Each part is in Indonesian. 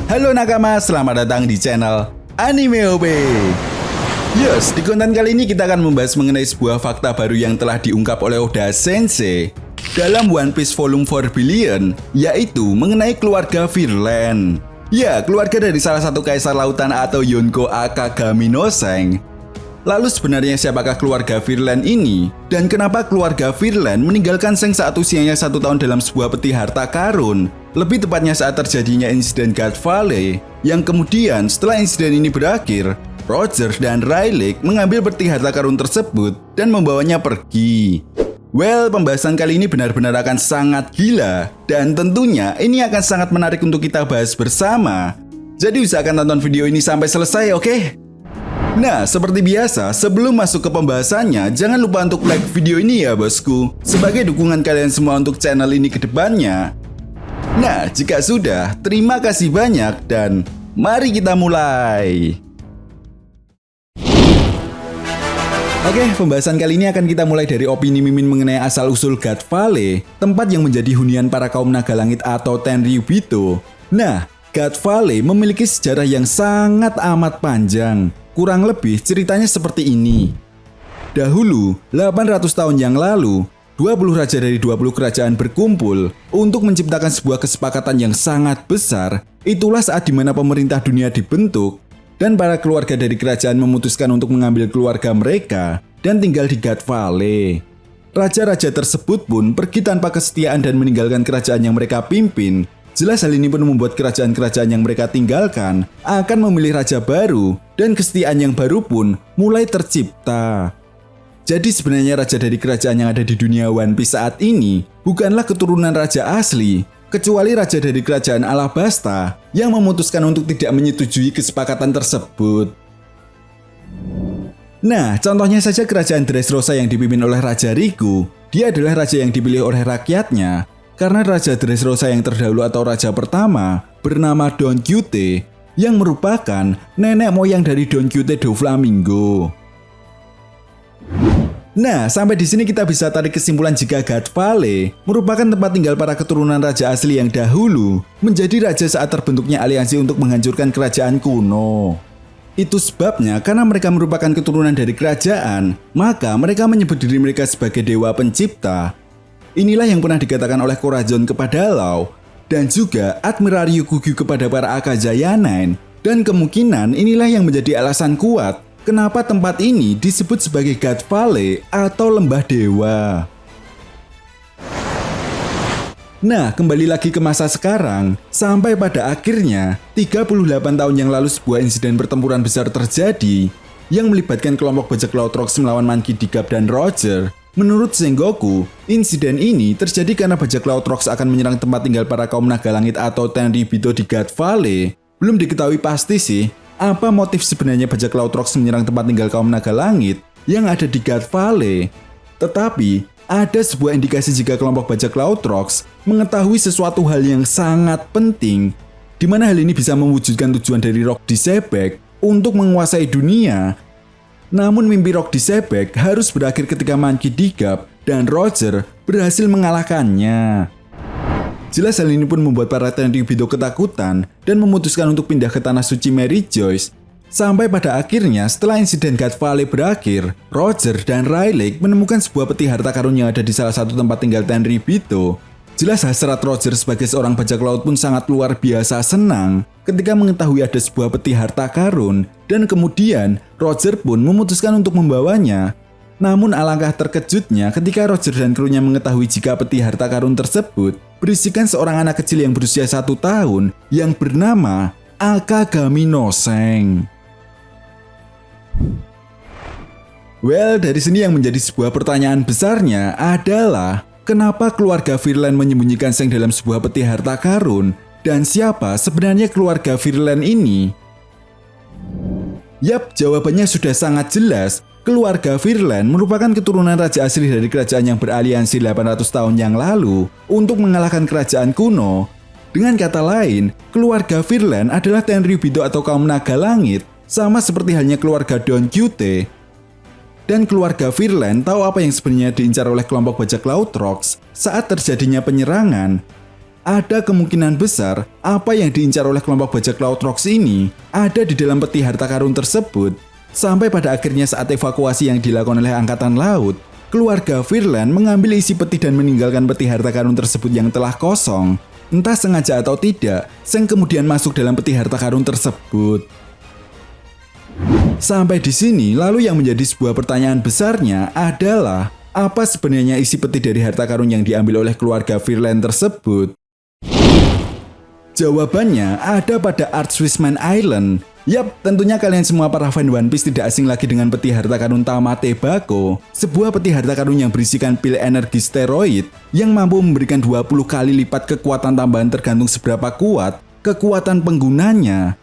Halo nakama, selamat datang di channel Anime OP. Yes, di konten kali ini kita akan membahas mengenai sebuah fakta baru yang telah diungkap oleh Oda Sensei dalam One Piece Volume 4 Billion, yaitu mengenai keluarga Virland. Ya, keluarga dari salah satu kaisar lautan atau Yonko Akagami no Seng. Lalu sebenarnya siapakah keluarga Virland ini? Dan kenapa keluarga Virland meninggalkan Seng saat usianya 1 tahun dalam sebuah peti harta karun? Lebih tepatnya saat terjadinya insiden God Valley, yang kemudian setelah insiden ini berakhir, Roger dan Rayleigh mengambil peti harta karun tersebut dan membawanya pergi. Well, pembahasan kali ini benar-benar akan sangat gila, dan tentunya ini akan sangat menarik untuk kita bahas bersama. Jadi usahakan tonton video ini sampai selesai, oke? Nah, seperti biasa, sebelum masuk ke pembahasannya, jangan lupa untuk like video ini ya bosku, sebagai dukungan kalian semua untuk channel ini ke depannya. Nah, jika sudah, terima kasih banyak dan mari kita mulai. Oke, pembahasan kali ini akan kita mulai dari opini Mimin mengenai asal-usul God Valley, tempat yang menjadi hunian para kaum naga langit atau Tenryubito. Nah, God Valley memiliki sejarah yang sangat amat panjang. Kurang lebih ceritanya seperti ini. Dahulu, 800 tahun yang lalu, 20 raja dari 20 kerajaan berkumpul untuk menciptakan sebuah kesepakatan yang sangat besar. Itulah saat dimana pemerintah dunia dibentuk dan para keluarga dari kerajaan memutuskan untuk mengambil keluarga mereka dan tinggal di God Valley. Raja-raja tersebut pun pergi tanpa kesetiaan dan meninggalkan kerajaan yang mereka pimpin. Jelas hal ini pun membuat kerajaan-kerajaan yang mereka tinggalkan akan memilih raja baru dan kesetiaan yang baru pun mulai tercipta. Jadi sebenarnya raja dari kerajaan yang ada di dunia One Piece saat ini bukanlah keturunan raja asli, kecuali raja dari kerajaan Alabasta yang memutuskan untuk tidak menyetujui kesepakatan tersebut. Nah, contohnya saja kerajaan Dressrosa yang dipimpin oleh Raja Riku. Dia adalah raja yang dipilih oleh rakyatnya karena Raja Dressrosa yang terdahulu atau raja pertama bernama Don Quixote yang merupakan nenek moyang dari Don Quixote do Flamingo. Nah, sampai di sini kita bisa tarik kesimpulan jika God Valley merupakan tempat tinggal para keturunan raja asli yang dahulu menjadi raja saat terbentuknya aliansi untuk menghancurkan kerajaan kuno. Itu sebabnya karena mereka merupakan keturunan dari kerajaan, maka mereka menyebut diri mereka sebagai dewa pencipta. Inilah yang pernah dikatakan oleh Corazon kepada Law dan juga Admiral Ryukyu kepada para Akagaya Nine, dan kemungkinan inilah yang menjadi alasan kuat kenapa tempat ini disebut sebagai God Valley atau Lembah Dewa. Nah, kembali lagi ke masa sekarang, sampai pada akhirnya 38 tahun yang lalu sebuah insiden pertempuran besar terjadi yang melibatkan kelompok bajak laut Rox melawan Monkey D. Garp dan Roger. Menurut Sengoku, insiden ini terjadi karena bajak laut Rox akan menyerang tempat tinggal para kaum naga langit atau Tenryubito di God Valley. Belum diketahui pasti sih apa motif sebenarnya bajak laut Rox menyerang tempat tinggal kaum naga langit yang ada di God Valley. Tetapi, ada sebuah indikasi jika kelompok bajak laut Rox mengetahui sesuatu hal yang sangat penting, di mana hal ini bisa mewujudkan tujuan dari Rock Disebek untuk menguasai dunia. Namun mimpi Rock Disebek harus berakhir ketika Monkey D. Garp dan Roger berhasil mengalahkannya. Jelas hal ini pun membuat para Tenryubito ketakutan dan memutuskan untuk pindah ke tanah suci Mary Joyce. Sampai pada akhirnya setelah insiden God Valley berakhir, Roger dan Rayleigh menemukan sebuah peti harta karun yang ada di salah satu tempat tinggal Tenryubito. Jelas hasrat Roger sebagai seorang bajak laut pun sangat luar biasa senang ketika mengetahui ada sebuah peti harta karun, dan kemudian Roger pun memutuskan untuk membawanya. Namun alangkah terkejutnya ketika Roger dan krunya mengetahui jika peti harta karun tersebut berisikan seorang anak kecil yang berusia 1 tahun yang bernama Akagami no Seng. Well, dari sini yang menjadi sebuah pertanyaan besarnya adalah kenapa keluarga Virland menyembunyikan Seng dalam sebuah peti harta karun, dan siapa sebenarnya keluarga Virland ini? Yap, jawabannya sudah sangat jelas. Keluarga Virland merupakan keturunan raja asli dari kerajaan yang beraliansi 800 tahun yang lalu untuk mengalahkan kerajaan kuno. Dengan kata lain, keluarga Virland adalah Tenryubito atau kaum naga langit, sama seperti halnya keluarga Don Quixote. Dan keluarga Virland tahu apa yang sebenarnya diincar oleh kelompok bajak laut Rox saat terjadinya penyerangan. ada kemungkinan besar apa yang diincar oleh kelompok bajak laut Rocks ini ada di dalam peti harta karun tersebut. Sampai pada akhirnya saat evakuasi yang dilakukan oleh Angkatan Laut, keluarga Virland mengambil isi peti dan meninggalkan peti harta karun tersebut yang telah kosong. Entah sengaja atau tidak, Seng kemudian masuk dalam peti harta karun tersebut. Sampai di sini, lalu yang menjadi sebuah pertanyaan besarnya adalah apa sebenarnya isi peti dari harta karun yang diambil oleh keluarga Virland tersebut? Jawabannya ada pada Archwiseman Island. Yap, tentunya kalian semua para fan One Piece tidak asing lagi dengan peti harta karun Tamate Bako, sebuah peti harta karun yang berisikan pil energi steroid yang mampu memberikan 20 kali lipat kekuatan tambahan tergantung seberapa kuat kekuatan penggunanya.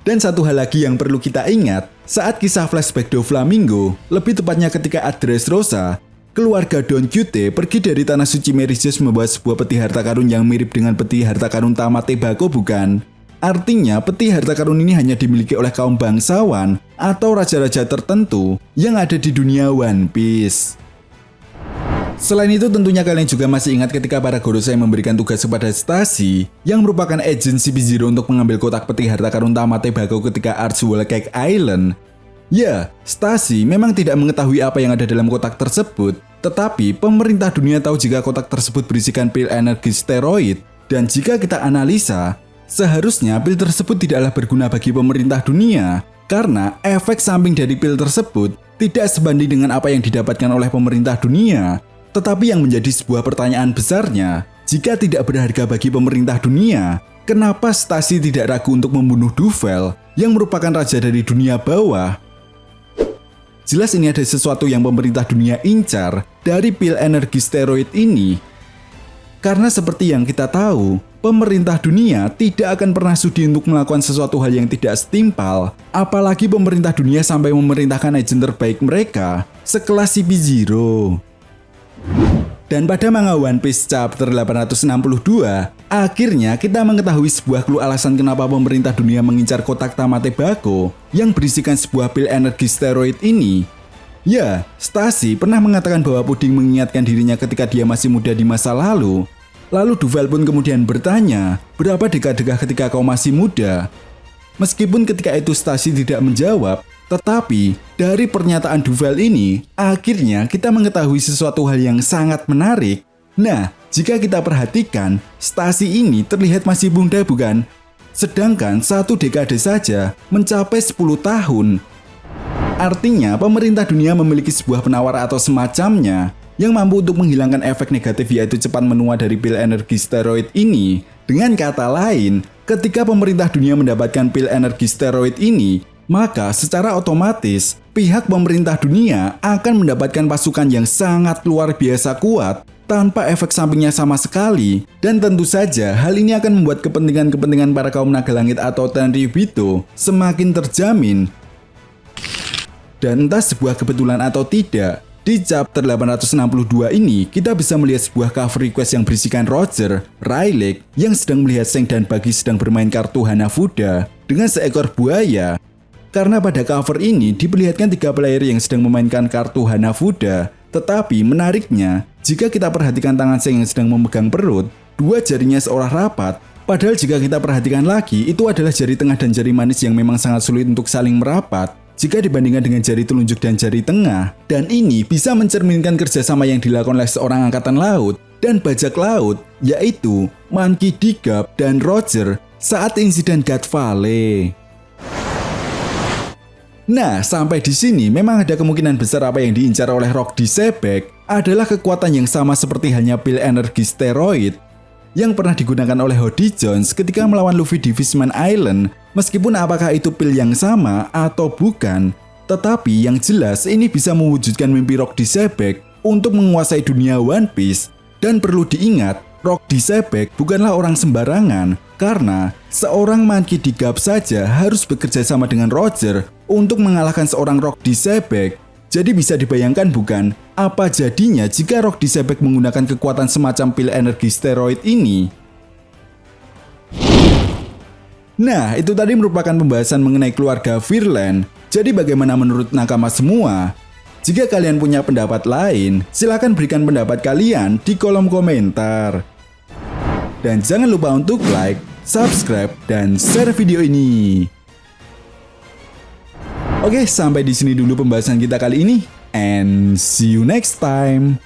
Dan satu hal lagi yang perlu kita ingat, saat kisah flashback Doflamingo, lebih tepatnya ketika Dressrosa, keluarga Don Quixote pergi dari Tanah Suci Meridius membawa sebuah peti harta karun yang mirip dengan peti harta karun Tamate Bako, bukan? Artinya, peti harta karun ini hanya dimiliki oleh kaum bangsawan atau raja-raja tertentu yang ada di dunia One Piece. Selain itu, tentunya kalian juga masih ingat ketika para Gorosei memberikan tugas kepada Stacy yang merupakan agen CP0 untuk mengambil kotak peti harta karun Tamate Bako ketika Arch Whole Cake Island. Ya, Stacy memang tidak mengetahui apa yang ada dalam kotak tersebut, tetapi pemerintah dunia tahu jika kotak tersebut berisikan pil energi steroid, dan jika kita analisa, seharusnya pil tersebut tidaklah berguna bagi pemerintah dunia, karena efek samping dari pil tersebut tidak sebanding dengan apa yang didapatkan oleh pemerintah dunia. Tetapi yang menjadi sebuah pertanyaan besarnya, jika tidak berharga bagi pemerintah dunia, kenapa Stacy tidak ragu untuk membunuh Duvel yang merupakan raja dari dunia bawah? Jelas ini ada sesuatu yang pemerintah dunia incar dari pil energi steroid ini. Karena seperti yang kita tahu, pemerintah dunia tidak akan pernah sudi untuk melakukan sesuatu hal yang tidak setimpal. Apalagi pemerintah dunia sampai memerintahkan agen terbaik mereka, sekelas CP0. Dan pada manga One Piece chapter 862, akhirnya kita mengetahui sebuah clue alasan kenapa pemerintah dunia mengincar kotak Tamate Bako yang berisikan sebuah pil energi steroid ini. Ya, Stacy pernah mengatakan bahwa Puding mengingatkan dirinya ketika dia masih muda di masa lalu. Lalu Duvel pun kemudian bertanya, berapa dekade ketika kau masih muda? Meskipun ketika itu Stacy tidak menjawab, tetapi dari pernyataan Duvel ini, akhirnya kita mengetahui sesuatu hal yang sangat menarik. Nah, jika kita perhatikan, Stacy ini terlihat masih muda, bukan? Sedangkan 1 dekade saja mencapai 10 tahun. Artinya, pemerintah dunia memiliki sebuah penawar atau semacamnya yang mampu untuk menghilangkan efek negatif, yaitu cepat menua dari pil energi steroid ini. Dengan kata lain, ketika pemerintah dunia mendapatkan pil energi steroid ini, maka secara otomatis pihak pemerintah dunia akan mendapatkan pasukan yang sangat luar biasa kuat tanpa efek sampingnya sama sekali. Dan tentu saja hal ini akan membuat kepentingan-kepentingan para kaum naga langit atau Tenryubito semakin terjamin. Dan entah sebuah kebetulan atau tidak, di chapter 862 ini kita bisa melihat sebuah cover request yang berisikan Roger, Rayleigh yang sedang melihat Seng dan Buggy sedang bermain kartu Hanafuda dengan seekor buaya. Karena pada cover ini diperlihatkan 3 player yang sedang memainkan kartu Hanafuda. Tetapi menariknya, jika kita perhatikan tangan Seng yang sedang memegang perut, 2 jarinya seolah rapat. Padahal jika kita perhatikan lagi, itu adalah jari tengah dan jari manis yang memang sangat sulit untuk saling merapat jika dibandingkan dengan jari telunjuk dan jari tengah. Dan ini bisa mencerminkan kerjasama yang dilakukan oleh seorang angkatan laut dan bajak laut, yaitu Monkey D. Gap dan Roger saat insiden God Valley. Nah, sampai di sini memang ada kemungkinan besar apa yang diincar oleh Rock Disebek adalah kekuatan yang sama seperti halnya pil energi steroid yang pernah digunakan oleh Hody Jones ketika melawan Luffy di Fishman Island. Meskipun apakah itu pil yang sama atau bukan, tetapi yang jelas ini bisa mewujudkan mimpi Rock Disebek untuk menguasai dunia One Piece. Dan perlu diingat, Rock Disebek bukanlah orang sembarangan, karena seorang Monkey D. Gap saja harus bekerja sama dengan Roger untuk mengalahkan seorang Rock Disebek. Jadi bisa dibayangkan bukan, apa jadinya jika Rock Disebek menggunakan kekuatan semacam pil energi steroid ini? Nah, itu tadi merupakan pembahasan mengenai keluarga Virland. Jadi bagaimana menurut nakama semua? Jika kalian punya pendapat lain, silakan berikan pendapat kalian di kolom komentar. Dan jangan lupa untuk like, subscribe, dan share video ini. Oke, sampai di sini dulu pembahasan kita kali ini. And see you next time.